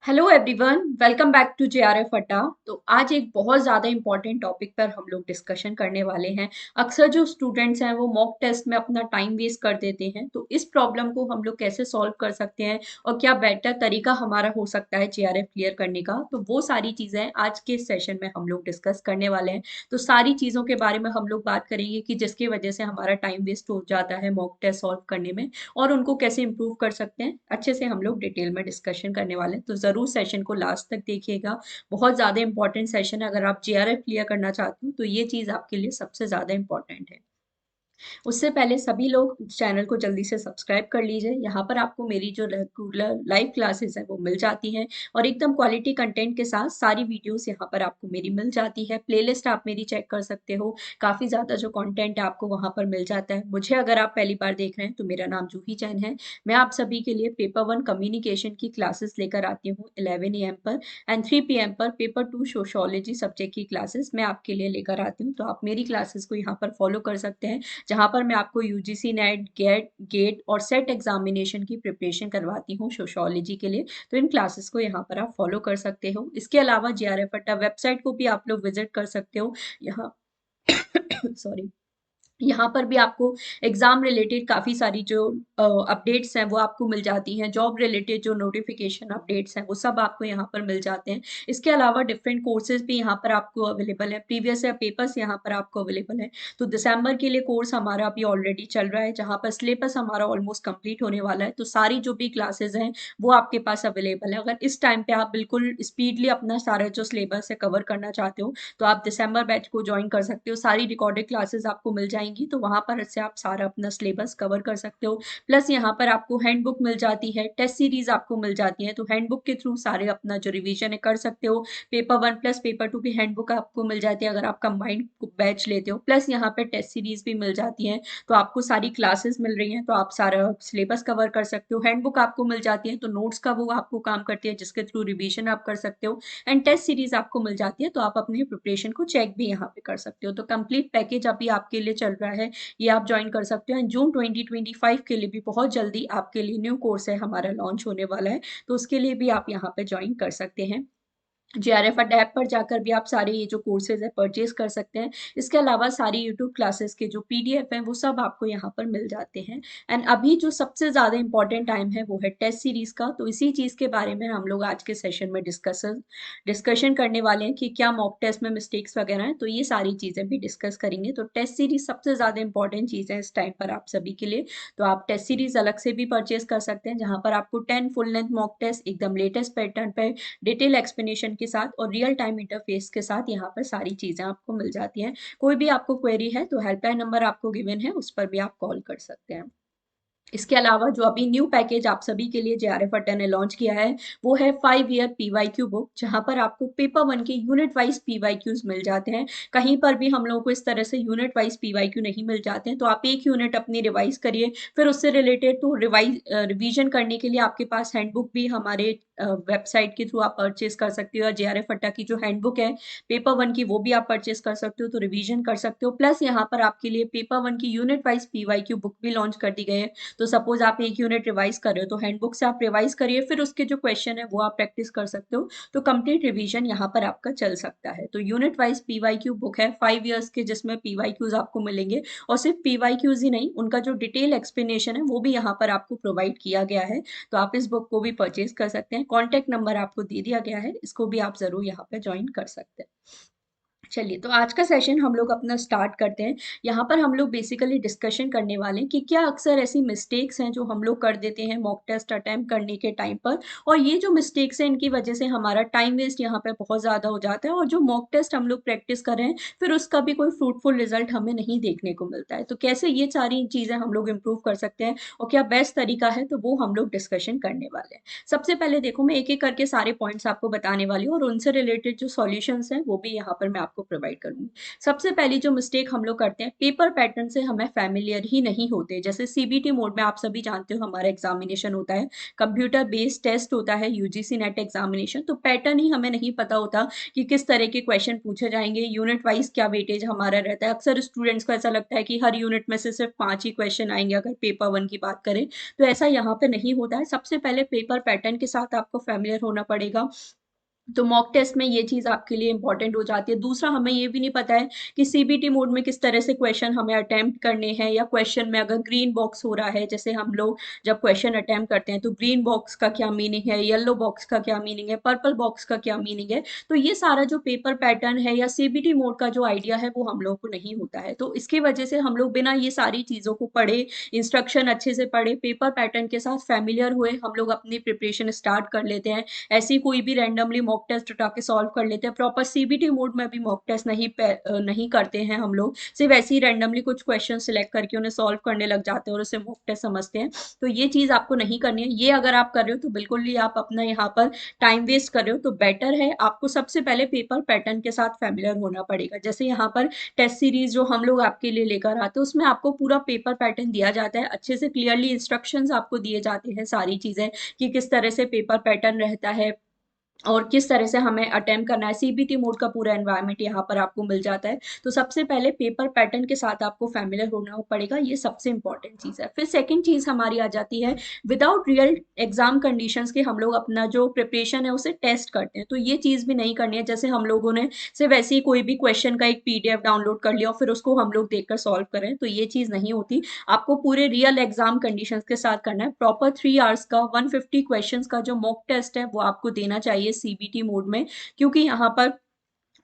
Hello everyone, welcome back to JRF Adda. तो आज एक बहुत ज़्यादा इंपॉर्टेंट टॉपिक पर हम लोग डिस्कशन करने वाले हैं। अक्सर जो स्टूडेंट्स हैं वो मॉक टेस्ट में अपना टाइम वेस्ट कर देते हैं, तो इस प्रॉब्लम को हम लोग कैसे सॉल्व कर सकते हैं और क्या बेटर तरीका हमारा हो सकता है जेआरएफ क्लियर करने का, तो वो सारी चीज़ें आज के सेशन में हम लोग डिस्कस करने वाले हैं। तो सारी चीज़ों के बारे में हम लोग बात करेंगे कि जिसकी वजह से हमारा टाइम वेस्ट हो जाता है मॉक टेस्ट सॉल्व करने में, और उनको कैसे इम्प्रूव कर सकते हैं अच्छे से हम लोग डिटेल में डिस्कशन करने वाले हैं। तो ज़रूर सेशन को लास्ट तक देखिएगा। बहुत ज़्यादा इंपॉर्टेंट सेशन है। अगर आप जेआरएफ क्लियर करना चाहते हो तो ये चीज़ आपके लिए सबसे ज़्यादा इंपॉर्टेंट है। उससे पहले सभी लोग चैनल को जल्दी से सब्सक्राइब कर लीजिए। यहाँ पर आपको मेरी जो रेगुलर लाइव क्लासेस हैं वो मिल जाती हैं, और एकदम क्वालिटी कंटेंट के साथ सारी वीडियोस यहाँ पर आपको मेरी मिल जाती है। प्लेलिस्ट आप मेरी चेक कर सकते हो, काफ़ी ज़्यादा जो कंटेंट है आपको वहाँ पर मिल जाता है। मुझे अगर आप पहली बार देख रहे हैं तो मेरा नाम जूही जैन है। मैं आप सभी के लिए पेपर 1 कम्युनिकेशन की क्लासेस लेकर आती हूँ 11 AM पर, एंड 3 PM पर पेपर 2 सोशोलॉजी सब्जेक्ट की क्लासेस मैं आपके लिए लेकर आती हूँ। तो आप मेरी क्लासेस को यहाँ पर फॉलो कर सकते हैं, जहाँ पर मैं आपको यूजीसी नेट गेट और सेट एग्जामिनेशन की प्रिपरेशन करवाती हूँ सोशोलॉजी के लिए। तो इन क्लासेस को यहाँ पर आप फॉलो कर सकते हो। इसके अलावा जेआरएफ अड्डा वेबसाइट को भी आप लोग विजिट कर सकते हो। यहाँ सॉरी, यहाँ पर भी आपको एग्जाम रिलेटेड काफ़ी सारी जो अपडेट्स हैं वो आपको मिल जाती हैं। जॉब रिलेटेड जो नोटिफिकेशन अपडेट्स हैं वो सब आपको यहाँ पर मिल जाते हैं। इसके अलावा डिफरेंट कोर्सेज भी यहाँ पर आपको अवेलेबल है। प्रीवियस ईयर पेपर्स यहाँ पर आपको अवेलेबल है। तो दिसंबर के लिए कोर्स हमारा अभी ऑलरेडी चल रहा है, जहाँ पर सिलेबस हमारा ऑलमोस्ट कंप्लीट होने वाला है। तो सारी जो भी क्लासेज हैं वो आपके पास अवेलेबल है। अगर इस टाइम पे आप बिल्कुल स्पीडली अपना सारा जो सिलेबस है कवर करना चाहते हो तो आप दिसंबर बैच को ज्वाइन कर सकते हो। सारी रिकॉर्डेड क्लासेस आपको मिल जाएंगी, तो वहाँ पर से आप सारा अपना सिलेबस कवर कर सकते हो। प्लस यहाँ पर आपको हैंडबुक मिल जाती है, टेस्ट सीरीज आपको मिल जाती है, तो हैंडबुक के थ्रू सारे अपना जो रिवीजन है कर सकते हो। पेपर 1 प्लस पेपर 2 की हैंडबुक आपको मिल जाती है अगर आप कंबाइंड बैच लेते हो। प्लस यहाँ पे टेस्ट सीरीज भी मिल जाती है, तो आपको सारी क्लासेस मिल रही हैं, तो आप सारा सिलेबस कवर कर सकते हो। हैंडबुक आपको मिल जाती है तो नोट्स का वो आपको काम करती है, जिसके थ्रू रिवीजन आप कर सकते हो। एंड टेस्ट सीरीज आपको मिल जाती है, तो आप अपनी प्रिपरेशन को चेक भी यहाँ पे कर सकते हो। तो कंप्लीट पैकेज अभी आपके लिए चल रहा है, ये आप ज्वाइन कर सकते हो। एंड जून 2025 के लिए भी बहुत जल्दी आपके लिए न्यू कोर्स है हमारा लॉन्च होने वाला है, तो उसके लिए भी आप यहाँ पे ज्वाइन कर सकते हैं। जेआरएफ ऐप पर जाकर भी आप सारे ये जो कोर्सेज है परचेज कर सकते हैं। इसके अलावा सारी यूट्यूब क्लासेस के जो पीडीएफ हैं वो सब आपको यहाँ पर मिल जाते हैं। एंड अभी जो सबसे ज़्यादा इंपॉर्टेंट टाइम है वो है टेस्ट सीरीज का, तो इसी चीज़ के बारे में हम लोग आज के सेशन में डिस्कशन करने वाले हैं कि क्या मॉक टेस्ट में मिस्टेक्स वगैरह हैं, तो ये सारी चीज़ें भी डिस्कस करेंगे। तो टेस्ट सीरीज सबसे ज़्यादा इंपॉर्टेंट चीज़ है इस टाइम पर आप सभी के लिए। तो आप टेस्ट सीरीज अलग से भी परचेज कर सकते हैं, जहाँ पर आपको 10 फुल लेंथ मॉक टेस्ट एकदम लेटेस्ट पैटर्न पे डिटेल एक्सप्लेनेशन के साथ और रियल टाइम इंटरफेस के साथ यहाँ पर सारी चीज़ें आपको मिल जाती हैं। कोई भी आपको क्वेरी है तो हेल्पलाइन नंबर आपको गिवन है, उस पर भी आप कॉल कर सकते हैं। इसके अलावा जो अभी न्यू पैकेज आप सभी के लिए जेआरएफ अड्डा ने लॉन्च किया है वो है 5 ईयर पीवाईक्यू बुक, जहां पर आपको पेपर 1 के यूनिट वाइज पीवाईक्यूज मिल जाते हैं। कहीं पर भी हम लोगों को इस तरह से यूनिट वाइज पीवाईक्यू नहीं मिल जाते हैं, तो आप एक यूनिट अपनी रिवाइज करिए, फिर उससे रिलेटेड तो रिवीजन करने के लिए आपके पास हैंडबुक भी हमारे वेबसाइट के थ्रू आप परचेज कर सकते हो। जेआरएफ अड्डा की जो हैंडबुक है पेपर 1 की वो भी आप परचेज कर सकते हो, तो रिवीजन कर सकते हो। प्लस यहाँ पर आपके लिए पेपर 1 की यूनिट वाइज पीवाईक्यू बुक भी लॉन्च कर दी गई है। तो सपोज आप एक यूनिट रिवाइज कर रहे हो तो हैंडबुक से आप रिवाइज करिए, फिर उसके जो क्वेश्चन है वो आप प्रैक्टिस कर सकते हो। तो कंप्लीट रिवीजन यहाँ पर आपका चल सकता है। तो यूनिट वाइज पीवाईक्यू बुक है 5 ईयर्स के, जिसमें पीवाईक्यूज आपको मिलेंगे, और सिर्फ पीवाईक्यूज ही नहीं, उनका जो डिटेल एक्सप्लेनेशन है वो भी यहाँ पर आपको प्रोवाइड किया गया है। तो आप इस बुक को भी परचेज कर सकते हैं। कॉन्टैक्ट नंबर आपको दे दिया गया है, इसको भी आप जरूर यहाँ पे ज्वाइन कर सकते हैं। चलिए, तो आज का सेशन हम लोग अपना स्टार्ट करते हैं। यहाँ पर हम लोग बेसिकली डिस्कशन करने वाले हैं कि क्या अक्सर ऐसी मिस्टेक्स हैं जो हम लोग कर देते हैं मॉक टेस्ट अटेम्प्ट करने के टाइम पर, और ये जो मिस्टेक्स हैं इनकी वजह से हमारा टाइम वेस्ट यहाँ पे बहुत ज़्यादा हो जाता है, और जो मॉक टेस्ट हम लोग प्रैक्टिस कर रहे हैं फिर उसका भी कोई फ्रूटफुल रिजल्ट हमें नहीं देखने को मिलता है। तो कैसे ये सारी चीज़ें हम लोग इम्प्रूव कर सकते हैं और क्या बेस्ट तरीका है, तो वो हम लोग डिस्कशन करने वाले हैं। सबसे पहले देखो, मैं एक एक करके सारे पॉइंट्स आपको बताने वाली हूँ, और उनसे रिलेटेड जो सॉल्यूशंस हैं वो भी यहाँ पर मैं आपको आपको प्रोवाइड करूँगी। सबसे पहली जो मिस्टेक हम लोग करते हैं, पेपर पैटर्न से हमें फ़ैमिलियर ही नहीं होते। जैसे सीबीटी मोड में आप सभी जानते हो हमारा एग्ज़ामिनेशन होता है, कंप्यूटर बेस्ड टेस्ट होता है, यूजीसी नेट एग्ज़ामिनेशन, तो पैटर्न ही हमें नहीं पता होता कि किस तरह के क्वेश्चन पूछे जाएँगे, यूनिट वाइज़ क्या वेटेज हमारा रहता है। अक्सर स्टूडेंट्स को ऐसा लगता है कि हर यूनिट में से सिर्फ़ 5 ही क्वेश्चन आएँगे अगर पेपर 1 की बात करें, तो ऐसा यहाँ पे नहीं होता है। सबसे पहले पेपर पैटर्न के साथ आपको फ़ैमिलियर होना पड़ेगा। तो मॉक टेस्ट में ये चीज़ आपके लिए इम्पोर्टेंट हो जाती है। दूसरा, हमें ये भी नहीं पता है कि सीबीटी मोड में किस तरह से क्वेश्चन हमें अटेम्प्ट करने हैं, या क्वेश्चन में अगर ग्रीन बॉक्स हो रहा है, जैसे हम लोग जब क्वेश्चन अटेम्प्ट करते हैं तो ग्रीन बॉक्स का क्या मीनिंग है, येलो बॉक्स का क्या मीनिंग है, पर्पल बॉक्स का क्या मीनिंग है। तो ये सारा जो पेपर पैटर्न है या सीबीटी मोड का जो आइडिया है वो हम लोगों को नहीं होता है। तो इसकी वजह से हम लोग बिना ये सारी चीज़ों को पढ़े, इंस्ट्रक्शन अच्छे से पढ़े, पेपर पैटर्न के साथ फ़ैमिलियर हुए, हम लोग अपनी प्रिपरेशन स्टार्ट कर लेते हैं। ऐसे ही कोई भी रैंडमली मॉक टेस्ट उठा के सॉल्व कर लेते हैं। प्रॉपर सीबीटी मोड में भी मॉक टेस्ट नहीं करते हैं हम लोग। सिर्फ़ ऐसे ही रैंडमली कुछ क्वेश्चन सिलेक्ट करके उन्हें सॉल्व करने लग जाते हैं और उसे मॉक टेस्ट समझते हैं। तो ये चीज़ आपको नहीं करनी है। ये अगर आप कर रहे हो तो बिल्कुल ही आप अपना यहाँ पर टाइम वेस्ट कर रहे हो। तो बेटर है आपको सबसे पहले पेपर पैटर्न के साथ फ़ैमिलियर होना पड़ेगा। जैसे यहाँ पर टेस्ट सीरीज़ जो हम लोग आपके लिए लेकर आते हैं, उसमें आपको पूरा पेपर पैटर्न दिया जाता है। अच्छे से क्लियरली इंस्ट्रक्शंस आपको दिए जाते हैं सारी चीज़ें, कि किस तरह से पेपर पैटर्न रहता है और किस तरह से हमें अटेम्प्ट करना है। सीबीटी मोड का पूरा एनवायरनमेंट यहाँ पर आपको मिल जाता है। तो सबसे पहले पेपर पैटर्न के साथ आपको फ़ैमिलियर होना पड़ेगा, ये सबसे इम्पोर्टेंट चीज़ है। फिर सेकंड चीज़ हमारी आ जाती है, विदाउट रियल एग्ज़ाम कंडीशंस के हम लोग अपना जो प्रिपरेशन है उसे टेस्ट करते हैं। तो ये चीज़ भी नहीं करनी है। जैसे हम लोगों ने सिर्फ़ ऐसे ही कोई भी क्वेश्चन का एक पीडीएफ डाउनलोड कर लिया और फिर उसको हम लोग देखकर सॉल्व करें, तो ये चीज़ नहीं होती। आपको पूरे रियल एग्ज़ाम कंडीशंस के साथ करना है। प्रॉपर 3 आवर्स का 150 क्वेश्चंस का जो मॉक टेस्ट है, वो आपको देना चाहिए सीबीटी मोड में, क्योंकि यहाँ पर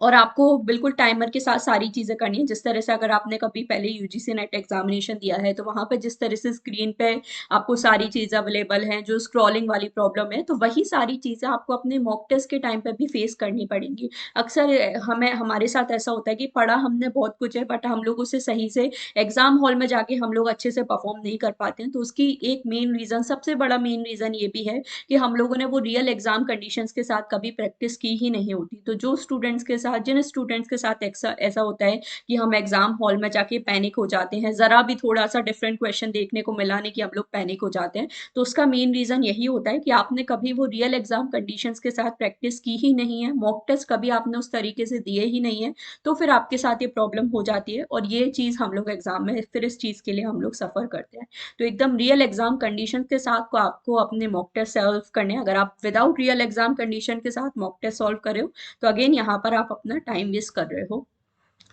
और आपको बिल्कुल टाइमर के साथ सारी चीज़ें करनी है। जिस तरह से अगर आपने कभी पहले यूजीसी नेट एग्ज़ामिनेशन दिया है, तो वहाँ पे जिस तरह से स्क्रीन पे आपको सारी चीज़ें अवेलेबल हैं, जो स्क्रॉलिंग वाली प्रॉब्लम है, तो वही सारी चीज़ें आपको अपने मॉक टेस्ट के टाइम पे भी फेस करनी पड़ेंगी। अक्सर हमें हमारे साथ ऐसा होता है कि पढ़ा हमने बहुत कुछ है, बट हम लोग उसे सही से एग्ज़ाम हॉल में जाके हम लोग अच्छे से परफ़ॉर्म नहीं कर पाते हैं। तो उसकी एक मेन रीज़न, सबसे बड़ा मेन रीज़न ये भी है कि हम लोगों ने वो रियल एग्ज़ाम कंडीशंस के साथ कभी प्रैक्टिस की ही नहीं होती। तो जो स्टूडेंट्स के साथ जिन स्टूडेंट्स के साथ ऐसा ऐसा होता है कि हम एग्ज़ाम हॉल में जाके पैनिक हो जाते हैं, ज़रा भी थोड़ा-सा डिफरेंट क्वेश्चन देखने को मिला नहीं कि हम लोग पैनिक हो जाते हैं। तो उसका मेन रीज़न यही होता है कि आपने कभी वो रियल एग्ज़ाम कंडीशंस के साथ प्रैक्टिस की ही नहीं है, मॉक टेस्ट कभी आपने उस तरीके से दिए ही नहीं है, तो फिर आपके साथ ये प्रॉब्लम हो जाती है और ये चीज़ हम लोग एग्ज़ाम में फिर इस चीज़ के लिए हम लोग सफ़र करते हैं। तो एकदम रियल एग्ज़ाम कंडीशन के साथ को आपको अपने मॉक टेस्ट सॉल्व करने हैं। अगर आप विदाउट रियल एग्ज़ाम कंडीशन के साथ मॉक टेस्ट सॉल्व कर रहे हो, तो अगेन यहाँ पर आप अपना टाइम वेस्ट कर रहे हो।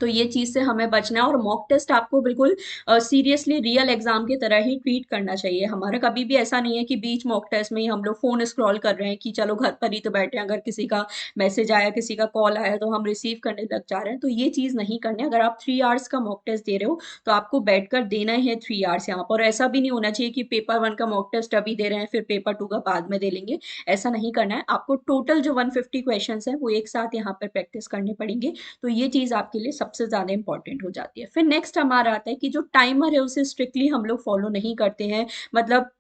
तो ये चीज़ से हमें बचना है और मॉक टेस्ट आपको बिल्कुल सीरियसली रियल एग्ज़ाम की तरह ही ट्रीट करना चाहिए। हमारा कभी भी ऐसा नहीं है कि बीच मॉक टेस्ट में ही हम लोग फ़ोन स्क्रॉल कर रहे हैं कि चलो घर पर ही तो बैठे हैं, अगर किसी का मैसेज आया, किसी का कॉल आया तो हम रिसीव करने लग जा रहे हैं। तो ये चीज़ नहीं करनी है। अगर आप 3 आवर्स का मॉक टेस्ट दे रहे हो, तो आपको बैठकर देना ही है 3 आवर्स यहाँ पर। ऐसा भी नहीं होना चाहिए कि पेपर 1 का मॉक टेस्ट अभी दे रहे हैं, फिर पेपर 2 का बाद में दे लेंगे। ऐसा नहीं करना है। आपको टोटल जो 150 क्वेश्चन्स हैं, वो एक साथ यहाँ पर प्रैक्टिस करने पड़ेंगे। तो ये चीज़ आपके लिए सबसे ज़्यादा इम्पोर्टेंट हो जाती है। फिर नेक्स्ट हमारा आता है कि जो टाइमर है उसे स्ट्रिक्टली हम लोग फॉलो नहीं करते हैं। मतलब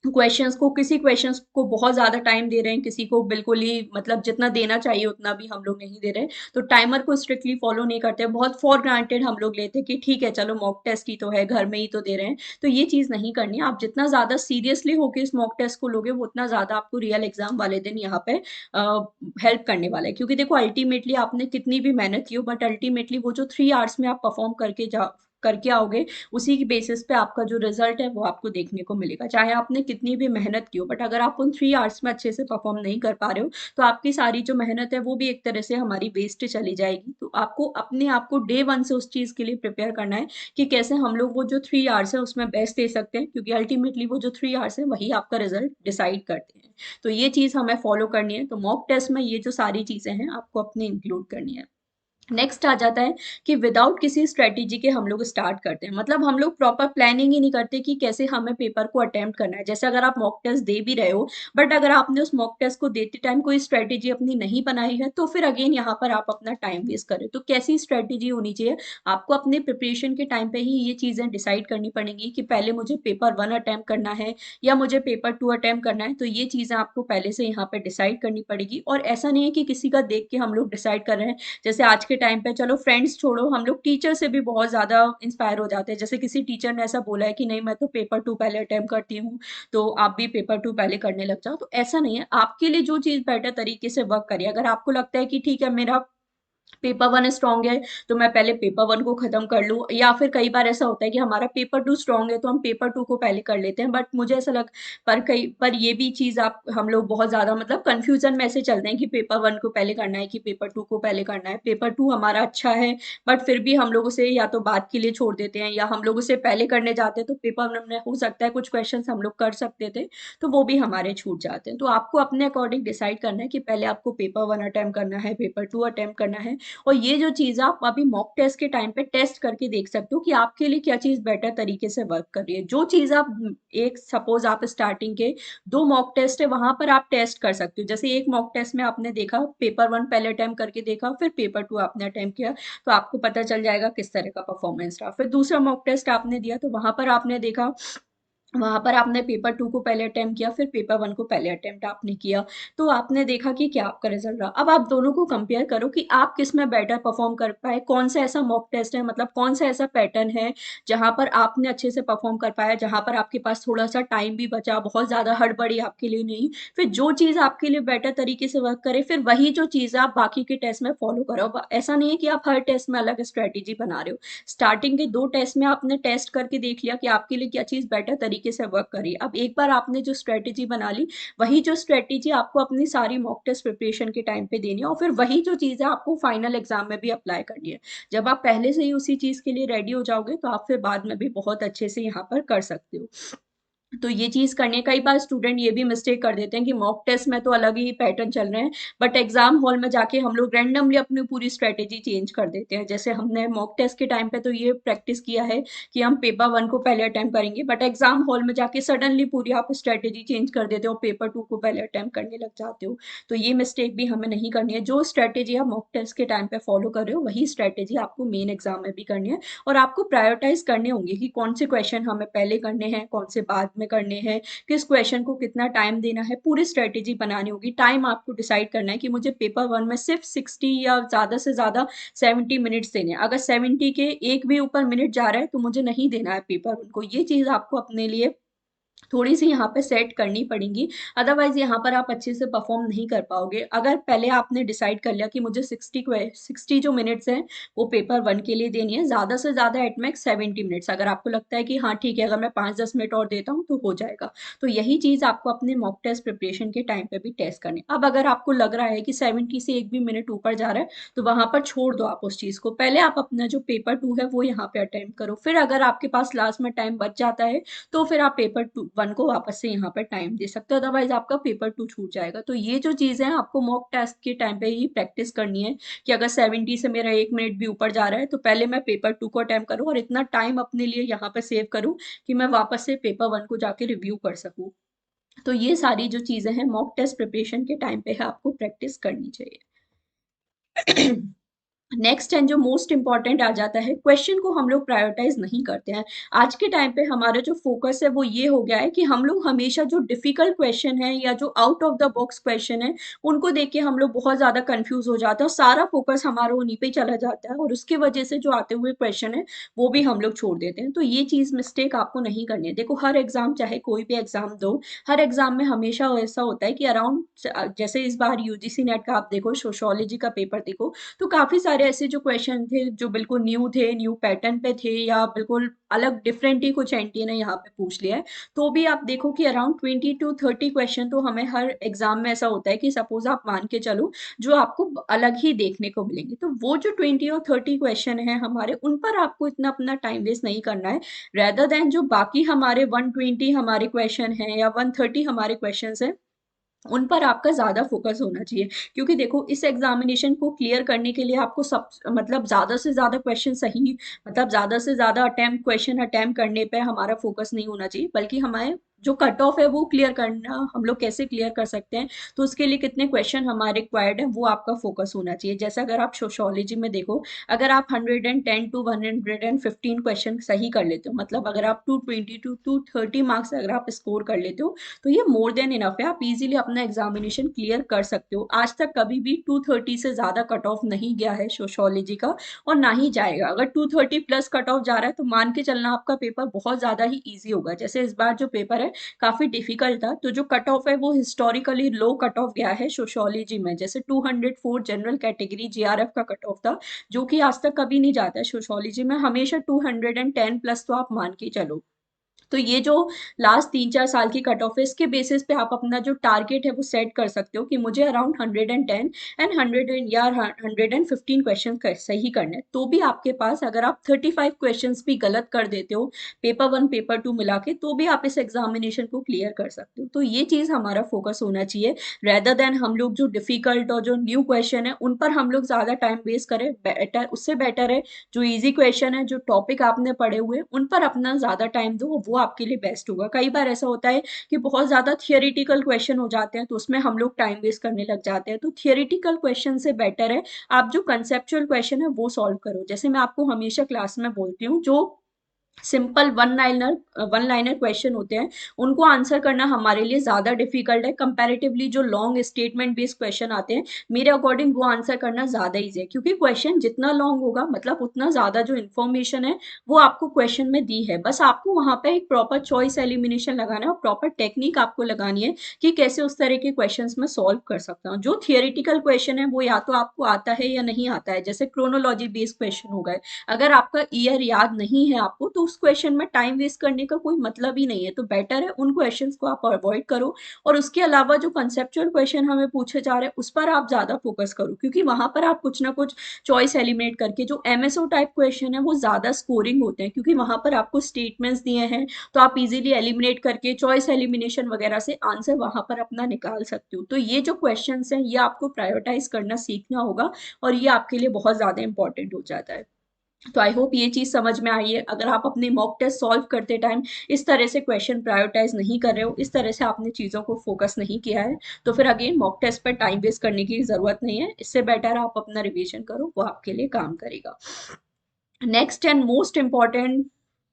किसी क्वेश्चंस को बहुत ज़्यादा टाइम दे रहे हैं, किसी को बिल्कुल ही मतलब जितना देना चाहिए उतना भी हम लोग नहीं दे रहे हैं। तो टाइमर को स्ट्रिक्टली फॉलो नहीं करते हैं, बहुत फॉर ग्रांटेड हम लोग लेते हैं कि ठीक है चलो मॉक टेस्ट ही तो है, घर में ही तो दे रहे हैं। तो ये चीज़ नहीं करनी है। आप जितना ज़्यादा सीरियसली होके इस मॉक टेस्ट को लोगे, वो उतना ज़्यादा आपको रियल एग्ज़ाम वाले दिन यहाँ पे हेल्प करने वाला है। क्योंकि देखो अल्टीमेटली आपने कितनी भी मेहनत की हो, बट अल्टीमेटली वो जो 3 आवर्स में आप परफॉर्म करके आओगे, उसी की बेसिस पे आपका जो रिजल्ट है वो आपको देखने को मिलेगा। चाहे आपने कितनी भी मेहनत की हो, बट अगर आप उन 3 आवर्स में अच्छे से परफॉर्म नहीं कर पा रहे हो, तो आपकी सारी जो मेहनत है वो भी एक तरह से हमारी वेस्ट चली जाएगी। तो आपको अपने आप को डे 1 से उस चीज़ के लिए प्रिपेयर करना है कि कैसे हम लोग वो जो 3 आवर्स है उसमें बेस्ट दे सकते हैं, क्योंकि अल्टीमेटली वो जो 3 आवर्स है वही आपका रिजल्ट डिसाइड करते हैं। तो ये चीज़ हमें फॉलो करनी है। तो मॉक टेस्ट में ये जो सारी चीज़ें हैं आपको अपनी इंक्लूड करनी है। नेक्स्ट आ जाता है कि विदाउट किसी स्ट्रेटेजी के हम लोग स्टार्ट करते हैं। मतलब हम लोग प्रॉपर प्लानिंग ही नहीं करते कि कैसे हमें पेपर को अटेम्प्ट करना है। जैसे अगर आप मॉक टेस्ट दे भी रहे हो, बट अगर आपने उस मॉक टेस्ट को देते टाइम कोई स्ट्रेटेजी अपनी नहीं बनाई है, तो फिर अगेन यहाँ पर आप अपना टाइम वेस्ट करें। तो कैसी स्ट्रेटेजी होनी चाहिए, आपको अपने प्रिपरेशन के टाइम पे ही ये चीज़ें डिसाइड करनी पड़ेंगी कि पहले मुझे पेपर 1 अटेम्प्ट करना है या मुझे पेपर 2 अटेम्प्ट करना है। तो ये चीज़ें आपको पहले से यहाँ पे डिसाइड करनी पड़ेगी। और ऐसा नहीं है कि किसी का देख के हम लोग डिसाइड कर रहे हैं। जैसे आज के के टाइम पे चलो फ्रेंड्स छोड़ो, हम लोग टीचर से भी बहुत ज़्यादा इंस्पायर हो जाते हैं। जैसे किसी टीचर ने ऐसा बोला है कि नहीं मैं तो पेपर 2 पहले अटेम्प्ट करती हूँ, तो आप भी पेपर 2 पहले करने लग जाओ। तो ऐसा नहीं है, आपके लिए जो चीज़ बेटर तरीके से वर्क करिए। अगर आपको लगता है कि ठीक है मेरा पेपर वन स्ट्रांग है तो मैं पहले पेपर वन को खत्म कर लूँ, या फिर कई बार ऐसा होता है कि हमारा पेपर टू स्ट्रांग है तो हम पेपर टू को पहले कर लेते हैं। बट मुझे ऐसा लग पर ये भी चीज़ आप हम लोग बहुत ज़्यादा मतलब कंफ्यूजन में ऐसे चलते हैं कि पेपर वन को पहले करना है कि पेपर टू को पहले करना है। पेपर टू हमारा अच्छा है बट फिर भी हम लोग उसे या तो बाद के लिए छोड़ देते हैं, या हम लोग उसे पहले करने जाते हैं तो पेपर वन में हो सकता है कुछ क्वेश्चन हम लोग कर सकते थे तो वो भी हमारे छूट जाते हैं। तो आपको अपने अकॉर्डिंग डिसाइड करना है कि पहले आपको पेपर वन अटेम्प्ट करना है, पेपर टू अटेम्प्ट करना है। और ये जो चीज़ आप अभी मॉक टेस्ट के टाइम पे टेस्ट करके देख सकते हो कि आपके लिए क्या चीज़ बेटर तरीके से वर्क कर रही है। जो चीज़ आप एक सपोज आप स्टार्टिंग के 2 मॉक टेस्ट है वहां पर आप टेस्ट कर सकते हो। जैसे एक मॉक टेस्ट में आपने देखा पेपर वन पहले अटेम्प्ट करके देखा, फिर पेपर टू आपने अटेम्प्ट किया, तो आपको पता चल जाएगा किस तरह का परफॉर्मेंस रहा। फिर दूसरा मॉक टेस्ट आपने दिया तो वहां पर आपने देखा, वहां पर आपने पेपर टू को पहले अटेम्प्ट किया, फिर पेपर वन को पहले अटेम्प्ट आपने किया, तो आपने देखा कि क्या आपका रिजल्ट रहा। अब आप दोनों को कंपेयर करो कि आप किस में बेटर परफॉर्म कर पाए, कौन सा ऐसा मॉक टेस्ट है, मतलब कौन सा ऐसा पैटर्न है जहां पर आपने अच्छे से परफॉर्म कर पाया, जहां पर आपके पास थोड़ा सा टाइम भी बचा, बहुत ज्यादा हड़बड़ी आपके लिए नहीं। फिर जो चीज आपके लिए बेटर तरीके से वर्क करे, फिर वही जो चीज आप बाकी के टेस्ट में फॉलो करो। अब ऐसा नहीं है कि आप हर टेस्ट में अलग स्ट्रेटेजी बना रहे हो। स्टार्टिंग के 2 टेस्ट में आपने टेस्ट करके देख लिया कि आपके लिए क्या चीज़ बेटर तरीके से वर्क कर रही है। अब एक बार आपने जो स्ट्रेटेजी बना ली, वही जो स्ट्रेटेजी आपको अपनी सारी मॉक टेस्ट प्रिपरेशन के टाइम पे देनी है, और फिर वही जो चीज़ है आपको फाइनल एग्जाम में भी अप्लाई करनी है। जब आप पहले से ही उसी चीज़ के लिए रेडी हो जाओगे तो आप फिर बाद में भी बहुत अच्छे से यहाँ पर कर सकते हो। तो ये चीज करने, कई बार स्टूडेंट ये भी मिस्टेक कर देते हैं कि मॉक टेस्ट में तो अलग ही पैटर्न चल रहे हैं बट एग्जाम हॉल में जाके हम लोग रैंडमली अपनी पूरी स्ट्रेटेजी चेंज कर देते हैं। जैसे हमने मॉक टेस्ट के टाइम पे तो ये प्रैक्टिस किया है कि हम पेपर वन को पहले अटेम्प्ट करेंगे, बट एग्जाम हॉल में जाके सडनली पूरी आप स्ट्रेटेजी चेंज कर देते हो, पेपर टू को पहले अटेम्प्ट करने लग जाते हो। तो ये मिस्टेक भी हमें नहीं करनी है। जो स्ट्रेटेजी आप मॉक टेस्ट के टाइम पे फॉलो कर रहे हो वही स्ट्रेटेजी आपको मेन एग्जाम में भी करनी है। और आपको प्रायोरिटाइज करने होंगे कि कौन से क्वेश्चन हमें पहले करने हैं, कौन से बाद में करने हैं, किस क्वेश्चन को कितना टाइम देना है, पूरी स्ट्रेटेजी बनानी होगी। टाइम आपको डिसाइड करना है कि मुझे पेपर वन में सिर्फ 60 या ज़्यादा से ज़्यादा 70 मिनट्स देने हैं। अगर 70 के एक भी ऊपर मिनट जा रहा है तो मुझे नहीं देना है पेपर वन को। ये चीज़ आपको अपने लिए थोड़ी सी यहाँ पे सेट करनी पड़ेगी, अदरवाइज यहाँ पर आप अच्छे से परफॉर्म नहीं कर पाओगे। अगर पहले आपने डिसाइड कर लिया कि मुझे 60 जो मिनट्स हैं वो पेपर वन के लिए देनी है, ज़्यादा से ज़्यादा एट मैक्स 70 मिनट्स, अगर आपको लगता है कि हाँ ठीक है अगर मैं 5-10 मिनट और देता हूँ तो हो जाएगा, तो यही चीज़ आपको अपने मॉक टेस्ट प्रिपरेशन के टाइम पे भी टेस्ट करनी। अब अगर आपको लग रहा है कि 70 से एक भी मिनट ऊपर जा रहा है तो वहां पर छोड़ दो आप उस चीज़ को, पहले आप अपना जो पेपर टू है वो यहाँ पे अटेम्प्ट करो। फिर अगर आपके पास लास्ट में टाइम बच जाता है तो फिर आप पेपर टू वन को वापस से यहाँ पर टाइम दे सकते हो, अदरवाइज आपका पेपर टू छूट जाएगा। तो ये जो चीज़ें हैं आपको मॉक टेस्ट के टाइम पे ही प्रैक्टिस करनी है कि अगर 70 से मेरा एक मिनट भी ऊपर जा रहा है तो पहले मैं पेपर टू को अटेम्प्ट करूँ और इतना टाइम अपने लिए यहाँ पर सेव करूँ कि मैं वापस से पेपर वन को जाके रिव्यू कर सकूँ। तो ये सारी जो चीज़ें हैं मॉक टेस्ट प्रिपरेशन के टाइम पे है आपको प्रैक्टिस करनी चाहिए। नेक्स्ट एंड जो मोस्ट इंपॉर्टेंट आ जाता है, क्वेश्चन को हम लोग प्रायोरिटाइज नहीं करते हैं। आज के टाइम पे हमारा जो फोकस है वो ये हो गया है कि हम लोग हमेशा जो डिफिकल्ट क्वेश्चन है या जो out of the box question है उनको देख के हम लोग बहुत ज्यादा कंफ्यूज हो जाते हैं और सारा फोकस हमारा उन्हीं पे चला जाता है, और उसकी वजह से जो आते हुए क्वेश्चन है वो भी हम लोग छोड़ देते हैं। तो ये चीज मिस्टेक आपको नहीं करनी है। देखो हर एग्जाम, चाहे कोई भी एग्जाम दो, हर एग्जाम में हमेशा ऐसा होता है कि अराउंड, जैसे इस बार यूजीसी नेट का आप देखो, सोशोलॉजी का पेपर देखो, तो काफी सारे ऐसे जो क्वेश्चन थे जो बिल्कुल न्यू थे, न्यू पैटर्न पे थे, या बिल्कुल अलग डिफरेंट ही कुछ एनटीए ने यहाँ पे पूछ लिया है। तो भी आप देखो कि अराउंड 20 to 30 क्वेश्चन तो हमें हर एग्जाम में ऐसा होता है कि सपोज आप मान के चलो जो आपको अलग ही देखने को मिलेंगे, तो वो जो 20 और 30 क्वेश्चन है हमारे, उन पर आपको इतना अपना टाइम वेस्ट नहीं करना है। रेदर देन जो बाकी हमारे 120 हमारे क्वेश्चन है या 130 हमारे क्वेश्चन है, उन पर आपका ज़्यादा फोकस होना चाहिए। क्योंकि देखो इस एग्जामिनेशन को क्लियर करने के लिए आपको सब मतलब ज़्यादा से ज़्यादा क्वेश्चन सही, मतलब ज़्यादा से ज़्यादा अटेम्प्ट क्वेश्चन अटेम्प्ट करने पे हमारा फोकस नहीं होना चाहिए, बल्कि हमें जो कट ऑफ है वो क्लियर करना हम लोग कैसे क्लियर कर सकते हैं, तो उसके लिए कितने क्वेश्चन हमारे रिक्वायर्ड है वो आपका फोकस होना चाहिए। जैसे अगर आप सोशोलॉजी में देखो, अगर आप 110 टू 115 क्वेश्चन सही कर लेते हो, मतलब अगर आप 220 टू 230 मार्क्स अगर आप स्कोर कर लेते हो, तो ये मोर देन इनफ है, आप इजीली अपना एग्जामिनेशन क्लियर कर सकते हो। आज तक कभी भी 230 से ज्यादा कट ऑफ नहीं गया है सोशोलॉजी का, और ना ही जाएगा। अगर 230 प्लस कट ऑफ जा रहा है तो मान के चलना आपका पेपर बहुत ज्यादा ही ईजी होगा। जैसे इस बार जो पेपर है काफी डिफिकल्ट था, तो जो कट ऑफ है वो हिस्टोरिकली लो कट ऑफ गया है सोशोलॉजी में। जैसे 204 जनरल कैटेगरी जीआरएफ का कट ऑफ था, जो कि आज तक कभी नहीं जाता है सोशोलॉजी में, हमेशा 210 प्लस तो आप मान के चलो। तो ये जो लास्ट 3-4 साल की कट ऑफ है, इसके बेसिस पे आप अपना जो टारगेट है वो सेट कर सकते हो कि मुझे अराउंड 110 एंड 115 क्वेश्चन सही करने हैं। तो भी आपके पास अगर आप 35 क्वेश्चंस भी गलत कर देते हो पेपर वन पेपर टू मिला के, तो भी आप इस एग्जामिनेशन को क्लियर कर सकते हो। तो ये चीज हमारा फोकस होना चाहिए, रेदर देन हम लोग जो डिफिकल्ट और जो न्यू क्वेश्चन है उन पर हम लोग ज्यादा टाइम वेस्ट करें। बेटर, उससे बेटर है जो इजी क्वेश्चन है, जो टॉपिक आपने पढ़े हुए उन पर अपना ज्यादा टाइम दो, वो आपके लिए बेस्ट होगा। कई बार ऐसा होता है कि बहुत ज्यादा थियोरिटिकल क्वेश्चन हो जाते हैं, तो उसमें हम लोग टाइम वेस्ट करने लग जाते हैं। तो थियोरिटिकल क्वेश्चन से बेटर है आप जो कंसेप्चुअल क्वेश्चन है वो सॉल्व करो। जैसे मैं आपको हमेशा क्लास में बोलती हूँ, जो सिंपल वन लाइनर क्वेश्चन होते हैं उनको आंसर करना हमारे लिए ज्यादा डिफिकल्ट है, कंपैरेटिवली जो लॉन्ग स्टेटमेंट बेस्ड क्वेश्चन आते हैं मेरे अकॉर्डिंग वो आंसर करना ज्यादा इजी है। क्योंकि क्वेश्चन जितना लॉन्ग होगा मतलब उतना ज्यादा जो इन्फॉर्मेशन है वो आपको क्वेश्चन में दी है, बस आपको वहां पे एक प्रॉपर चॉइस एलिमिनेशन लगाना है और प्रॉपर टेक्निक आपको लगानी है कि कैसे उस तरह के क्वेश्चंस में सॉल्व कर सकता हूँ। जो थियोरिटिकल क्वेश्चन है वो या तो आपको आता है या नहीं आता है, जैसे क्रोनोलॉजी बेस्ड क्वेश्चन हो गए, अगर आपका ईयर याद नहीं है आपको, तो उस क्वेश्चन में टाइम वेस्ट करने का कोई मतलब ही नहीं है। तो बेटर है उन क्वेश्चंस को आप अवॉइड करो, और उसके अलावा जो कंसेप्चुअल क्वेश्चन हमें पूछे जा रहे हैं उस पर आप ज्यादा फोकस करो, क्योंकि वहां पर आप कुछ ना कुछ चॉइस एलिमिनेट करके, जो एमएसओ टाइप क्वेश्चन है वो ज्यादा स्कोरिंग होते हैं, क्योंकि वहां पर आपको स्टेटमेंट्स दिए हैं, तो आप इजीली एलिमिनेट करके चॉइस एलिमिनेशन वगैरह से आंसर वहां पर अपना निकाल सकते हो। तो ये जो क्वेश्चन हैं ये आपको प्रायोरिटाइज करना सीखना होगा, और ये आपके लिए बहुत ज्यादा इंपॉर्टेंट हो जाता है। तो आई होप ये चीज समझ में आई है। अगर आप अपने मॉक टेस्ट सॉल्व करते टाइम इस तरह से क्वेश्चन प्रायोरिटाइज नहीं कर रहे हो, इस तरह से आपने चीजों को फोकस नहीं किया है, तो फिर अगेन मॉक टेस्ट पर टाइम वेस्ट करने की जरूरत नहीं है। इससे बेटर आप अपना रिवीजन करो, वो आपके लिए काम करेगा। नेक्स्ट एंड मोस्ट इम्पॉर्टेंट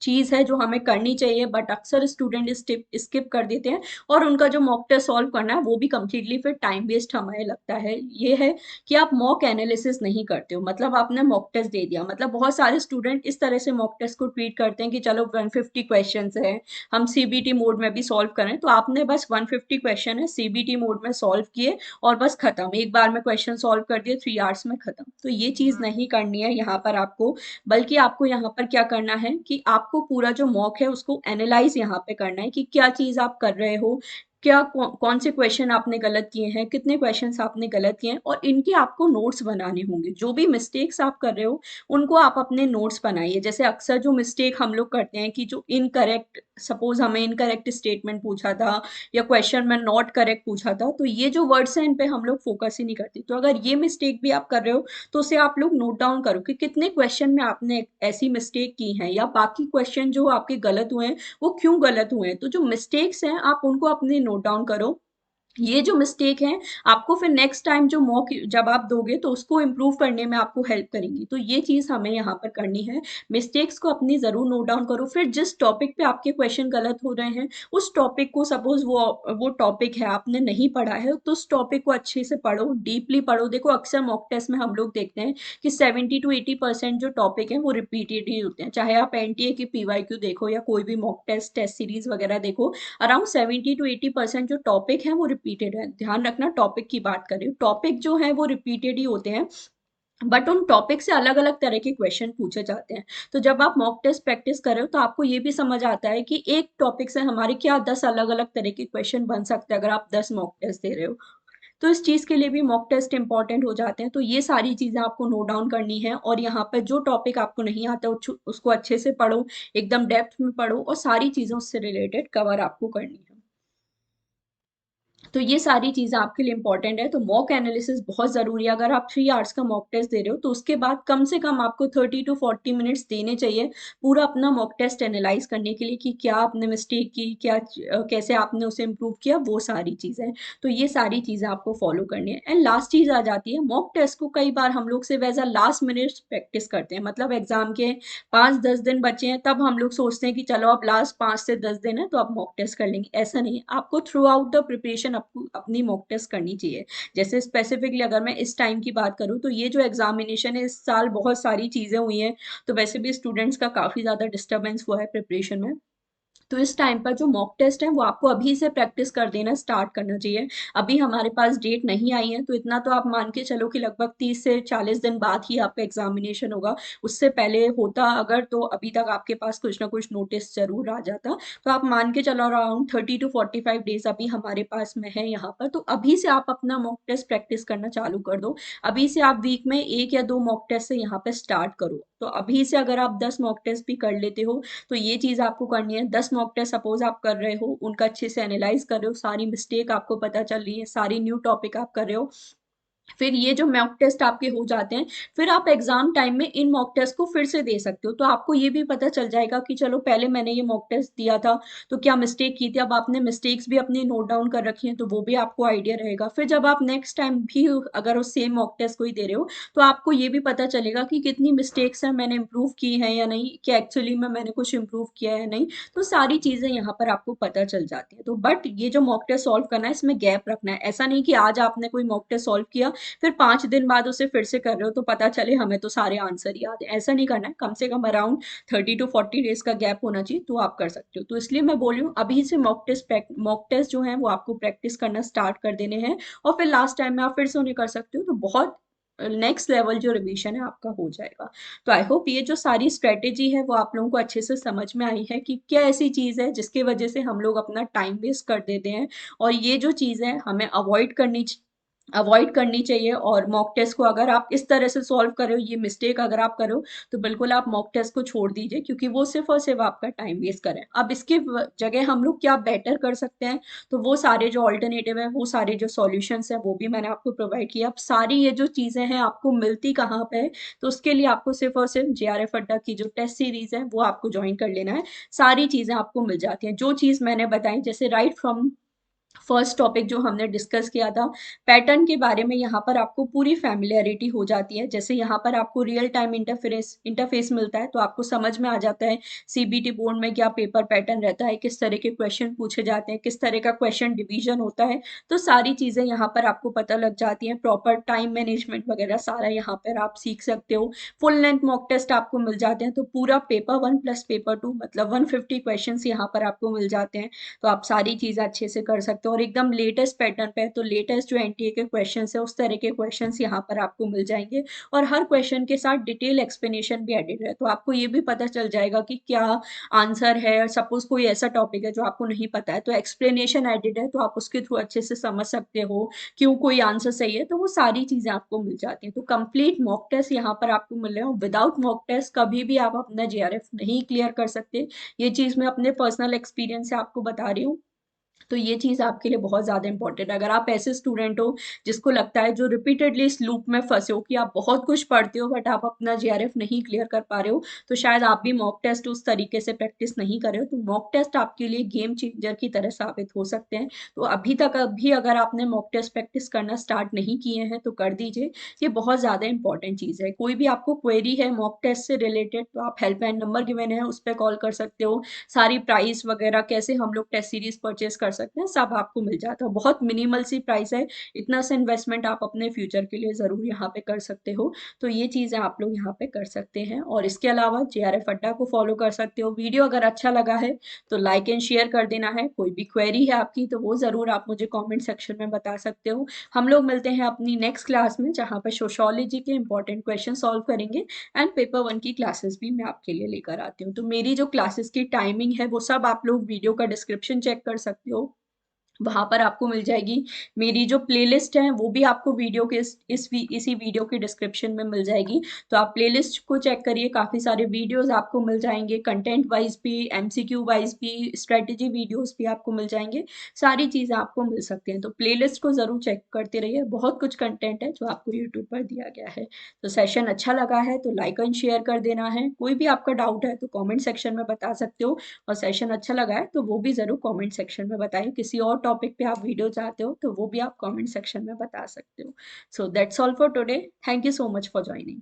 चीज है जो हमें करनी चाहिए, बट अक्सर स्टूडेंट स्किप कर देते हैं, और उनका जो मॉक टेस्ट सॉल्व करना है वो भी कम्प्लीटली फिर टाइम वेस्ट हमें लगता है, ये है कि आप मॉक एनालिसिस नहीं करते हो। मतलब आपने मॉक टेस्ट दे दिया, मतलब बहुत सारे स्टूडेंट इस तरह से मॉक टेस्ट को ट्रीट करते हैं कि चलो 150 क्वेश्चन है, हम सीबीटी मोड में भी सॉल्व करें, तो आपने बस 150 क्वेश्चन है सीबीटी मोड में सॉल्व किए और बस खत्म, एक बार में क्वेश्चन सॉल्व कर दिए 3 आवर्स में खत्म। तो ये चीज नहीं करनी है यहाँ पर आपको, बल्कि आपको यहाँ पर क्या करना है कि आपको पूरा जो मॉक है उसको एनालाइज यहाँ पे करना है कि क्या चीज आप कर रहे हो, क्या कौन से क्वेश्चन आपने गलत किए हैं, कितने क्वेश्चंस आपने गलत किए हैं, और इनके आपको नोट्स बनाने होंगे। जो भी मिस्टेक्स आप कर रहे हो उनको आप अपने नोट्स बनाइए। जैसे अक्सर जो मिस्टेक हम लोग करते हैं कि जो इनकरेक्ट, सपोज हमें इनकरेक्ट स्टेटमेंट पूछा था या क्वेश्चन में नॉट करेक्ट पूछा था, तो ये जो वर्ड्स हैं इन पे हम लोग फोकस ही नहीं करते। तो अगर ये मिस्टेक भी आप कर रहे हो तो उसे आप लोग नोट डाउन करो कि कितने क्वेश्चन में आपने ऐसी मिस्टेक की है, या बाकी क्वेश्चन जो आपके गलत हुए हैं वो क्यों गलत हुए हैं। तो जो मिस्टेक्स हैं आप उनको अपने नोट डाउन करो। ये जो मिस्टेक है आपको फिर नेक्स्ट टाइम जो मॉक जब आप दोगे तो उसको इम्प्रूव करने में आपको हेल्प करेंगी। तो ये चीज हमें यहाँ पर करनी है, मिस्टेक्स को अपनी जरूर नोट डाउन करो। फिर जिस टॉपिक पे आपके क्वेश्चन गलत हो रहे हैं उस टॉपिक को, सपोज वो टॉपिक है आपने नहीं पढ़ा है, तो उस टॉपिक को अच्छे से पढ़ो, डीपली पढ़ो। देखो अक्सर मॉक टेस्ट में हम लोग देखते हैं कि 70 to 80% जो टॉपिक है वो रिपीटेड ही होते हैं। चाहे आप एनटीए की पीवाईक्यू देखो या कोई भी मॉक टेस्ट टेस्ट सीरीज वगैरह देखो, अराउंड 70 to 80% जो टॉपिक है वो रिपीटेड है। ध्यान रखना टॉपिक की बात करें, टॉपिक जो है वो रिपीटेड ही होते हैं, बट उन टॉपिक से अलग अलग तरह के क्वेश्चन पूछे जाते हैं। तो जब आप मॉक टेस्ट प्रैक्टिस कर रहे हो तो आपको ये भी समझ आता है कि एक टॉपिक से हमारे क्या 10 अलग अलग तरह के क्वेश्चन बन सकते हैं अगर आप 10 मॉक टेस्ट दे रहे हो। तो इस चीज के लिए भी मॉक टेस्ट इंपॉर्टेंट हो जाते हैं। तो ये सारी चीजें आपको नोट डाउन करनी है, और यहाँ पर जो टॉपिक आपको नहीं आता उसको अच्छे से पढ़ो, एकदम डेप्थ में पढ़ो, और सारी चीजें उससे रिलेटेड कवर आपको करनी है। तो ये सारी चीज़ें आपके लिए इंपॉर्टेंट है। तो मॉक एनालिसिस बहुत ज़रूरी है। अगर आप 3 आवर्स का मॉक टेस्ट दे रहे हो तो उसके बाद कम से कम आपको 30 टू 40 मिनट्स देने चाहिए पूरा अपना मॉक टेस्ट एनालाइज करने के लिए कि क्या आपने मिस्टेक की, क्या कैसे आपने उसे इम्प्रूव किया, वो सारी चीज़ें। तो ये सारी चीज़ें आपको फॉलो करनी है। एंड लास्ट चीज़ आ जाती है, मॉक टेस्ट को कई बार हम लोग सिर्फ as a last minute practice करते हैं। मतलब एग्जाम के 5-10 दिन बचे हैं तब हम लोग सोचते हैं कि चलो अब लास्ट 5 से 10 दिन है तो अब मॉक टेस्ट कर लेंगे। ऐसा नहीं है, आपको थ्रू आउट द प्रिपरेशन आपको अपनी मॉक टेस्ट करनी चाहिए। जैसे स्पेसिफिकली अगर मैं इस टाइम की बात करूँ तो ये जो एग्जामिनेशन है इस साल बहुत सारी चीज़ें हुई हैं, तो वैसे भी स्टूडेंट्स का काफ़ी ज़्यादा डिस्टर्बेंस हुआ है प्रिपरेशन में। तो इस टाइम पर जो मॉक टेस्ट है वो आपको अभी से प्रैक्टिस कर देना स्टार्ट करना चाहिए। अभी हमारे पास डेट नहीं आई है तो इतना तो आप मान के चलो कि लगभग 30 से 40 दिन बाद ही आपका एग्जामिनेशन होगा। उससे पहले होता अगर तो अभी तक आपके पास कुछ ना कुछ नोटिस जरूर आ जाता। तो आप मान के चलो अराउंड 30 to 45 डेज अभी हमारे पास में है यहाँ पर। तो अभी से आप अपना मॉक टेस्ट प्रैक्टिस करना चालू कर दो। अभी से आप वीक में 1 या 2 मॉक टेस्ट से यहाँ पे स्टार्ट करो। तो अभी से अगर आप 10 मॉक टेस्ट भी कर लेते हो तो ये चीज़ आपको करनी है। 10 मॉक टेस्ट सपोज आप कर रहे हो, उनका अच्छे से एनालाइज कर रहे हो, सारी मिस्टेक आपको पता चल रही है, सारी न्यू टॉपिक आप कर रहे हो। फिर ये जो मॉक टेस्ट आपके हो जाते हैं, फिर आप एग्जाम टाइम में इन मॉक टेस्ट को फिर से दे सकते हो। तो आपको ये भी पता चल जाएगा कि चलो पहले मैंने ये मॉक टेस्ट दिया था तो क्या मिस्टेक की थी। अब आपने मिस्टेक्स भी अपनी नोट डाउन कर रखी हैं तो वो भी आपको आइडिया रहेगा। फिर जब आप नेक्स्ट टाइम भी अगर उस सेम मॉक टेस्ट को ही दे रहे हो तो आपको ये भी पता चलेगा कि कितनी मिस्टेक्स हैं, मैंने इम्प्रूव की हैं या नहीं, कि एक्चुअली में मैंने कुछ इम्प्रूव किया है या नहीं। तो सारी चीज़ें यहाँ पर आपको पता चल जाती है। तो बट ये जो मॉक टेस्ट सॉल्व करना है इसमें गैप रखना है। ऐसा नहीं कि आज आपने कोई मॉक टेस्ट सॉल्व किया फिर 5 दिन बाद उसे फिर से कर रहे हो तो पता चले हमें तो सारे आंसर याद है। ऐसा नहीं करना है। कम से कम अराउंड 30 to 40 डेज का गैप होना चाहिए तो आप कर सकते हो। तो इसलिए मैं बोल रही हूँ अभी से मॉक टेस्ट जो है वो आपको प्रैक्टिस करना स्टार्ट कर देने हैं और फिर लास्ट टाइम में आप फिर से उन्हें कर सकते हो तो बहुत नेक्स्ट लेवल जो रिवीजन है आपका हो जाएगा। तो आई होप ये जो सारी स्ट्रेटेजी है वो आप लोगों को अच्छे से समझ में आई है कि क्या ऐसी चीज़ है जिसकी वजह से हम लोग अपना टाइम वेस्ट कर देते हैं और ये जो चीज़ है हमें अवॉइड करनी चाहिए। और मॉक टेस्ट को अगर आप इस तरह से सॉल्व कर रहे हो, ये मिस्टेक अगर आप करो तो बिल्कुल आप मॉक टेस्ट को छोड़ दीजिए क्योंकि वो सिर्फ और सिर्फ आपका टाइम वेस्ट करें। अब इसके जगह हम लोग क्या बेटर कर सकते हैं, तो वो सारे जो ऑल्टरनेटिव है, वो सारे जो सॉल्यूशंस हैं वो भी मैंने आपको प्रोवाइड किया। अब सारी ये जो चीज़ें हैं आपको मिलती कहाँ पे है, तो उसके लिए आपको सिर्फ और सिर्फ JRF अड्डा की जो टेस्ट सीरीज है वो आपको ज्वाइन कर लेना है। सारी चीज़ें आपको मिल जाती हैं जो चीज़ मैंने बताई, जैसे राइट फ्रॉम फर्स्ट टॉपिक जो हमने डिस्कस किया था पैटर्न के बारे में, यहाँ पर आपको पूरी फैमिलियरिटी हो जाती है। जैसे यहाँ पर आपको रियल टाइम इंटरफेस मिलता है तो आपको समझ में आ जाता है CBT बोर्ड में क्या पेपर पैटर्न रहता है, किस तरह के क्वेश्चन पूछे जाते हैं, किस तरह का क्वेश्चन डिवीजन होता है। तो सारी चीज़ें यहाँ पर आपको पता लग जाती हैं। प्रॉपर टाइम मैनेजमेंट वगैरह सारा यहाँ पर आप सीख सकते हो। फुल लेंथ मॉक टेस्ट आपको मिल जाते हैं तो पूरा पेपर 1 प्लस पेपर 2 मतलब 150 क्वेश्चन यहाँ पर आपको मिल जाते हैं। तो आप सारी चीज़ें अच्छे से कर सकते हो और एकदम लेटेस्ट पैटर्न पे है तो लेटेस्ट जो NTA के क्वेश्चंस है उस तरह के क्वेश्चंस यहाँ पर आपको मिल जाएंगे। और हर क्वेश्चन के साथ डिटेल एक्सप्लेनेशन भी एडेड है तो आपको ये भी पता चल जाएगा कि क्या आंसर है। सपोज कोई ऐसा टॉपिक है जो आपको नहीं पता है तो एक्सप्लेनेशन एडेड है तो आप उसके थ्रू अच्छे से समझ सकते हो क्यों कोई आंसर सही है। तो वो सारी चीज़ें आपको मिल जाती हैं। तो कंप्लीट मॉक टेस्ट यहाँ पर आपको मिल रहे हो। विदाउट मॉक टेस्ट कभी भी आप अपना JRF नहीं क्लियर कर सकते। ये चीज़ मैं अपने पर्सनल एक्सपीरियंस से आपको बता रही हूँ। तो ये चीज़ आपके लिए बहुत ज़्यादा इंपॉर्टेंट है। अगर आप ऐसे स्टूडेंट हो जिसको लगता है, जो रिपीटेडली इस लूप में फंसे हो कि आप बहुत कुछ पढ़ते हो बट आप अपना JRF नहीं क्लियर कर पा रहे हो, तो शायद आप भी मॉक टेस्ट उस तरीके से प्रैक्टिस नहीं कर रहे हो। तो मॉक टेस्ट आपके लिए गेम चेंजर की तरह साबित हो सकते हैं। तो अभी अगर आपने मॉक टेस्ट प्रैक्टिस करना स्टार्ट नहीं किए हैं तो कर दीजिए। ये बहुत ज़्यादा इंपॉर्टेंट चीज़ है। कोई भी आपको क्वेरी है मॉक टेस्ट से रिलेटेड तो आप हेल्पलाइन नंबर गिवन है उस पर कॉल कर सकते हो। सारी प्राइस वगैरह कैसे हम लोग टेस्ट सीरीज परचेज कर सकते हैं सब आपको मिल जाता है। बहुत मिनिमल सी प्राइस है। इतना सा इन्वेस्टमेंट आप अपने फ्यूचर के लिए ज़रूर यहाँ पे कर सकते हो। तो ये चीज़ें आप लोग यहाँ पे कर सकते हैं और इसके अलावा JRF अड्डा को फॉलो कर सकते हो। वीडियो अगर अच्छा लगा है तो लाइक एंड शेयर कर देना है। कोई भी क्वेरी है आपकी तो वो ज़रूर आप मुझे कॉमेंट सेक्शन में बता सकते हो। हम लोग मिलते हैं अपनी नेक्स्ट क्लास में जहाँ पर सोशोलॉजी के इंपॉर्टेंट क्वेश्चन सॉल्व करेंगे एंड पेपर 1 की क्लासेस भी मैं आपके लिए लेकर आती हूँ। तो मेरी जो क्लासेस की टाइमिंग है वो सब आप लोग वीडियो का डिस्क्रिप्शन चेक कर सकते हो। वहाँ पर आपको मिल जाएगी। मेरी जो प्लेलिस्ट है वो भी आपको वीडियो के इसी वीडियो के डिस्क्रिप्शन में मिल जाएगी। तो आप प्लेलिस्ट को चेक करिए, काफ़ी सारे वीडियोस आपको मिल जाएंगे, कंटेंट वाइज भी, एमसीक्यू वाइज भी, स्ट्रेटेजी वीडियोस भी आपको मिल जाएंगे। सारी चीज़ें आपको मिल सकती हैं, तो प्लेलिस्ट को ज़रूर चेक करते रहिए। बहुत कुछ कंटेंट है जो आपको यूट्यूब पर दिया गया है। तो सेशन अच्छा लगा है तो लाइक एंड शेयर कर देना है। कोई भी आपका डाउट है तो कमेंट सेक्शन में बता सकते हो, और सेशन अच्छा लगा है तो वो भी ज़रूर कमेंट सेक्शन में बताइए। किसी और टॉपिक पे आप वीडियो चाहते हो तो वो भी आप कमेंट सेक्शन में बता सकते हो। So that's all for today. Thank you so much for joining.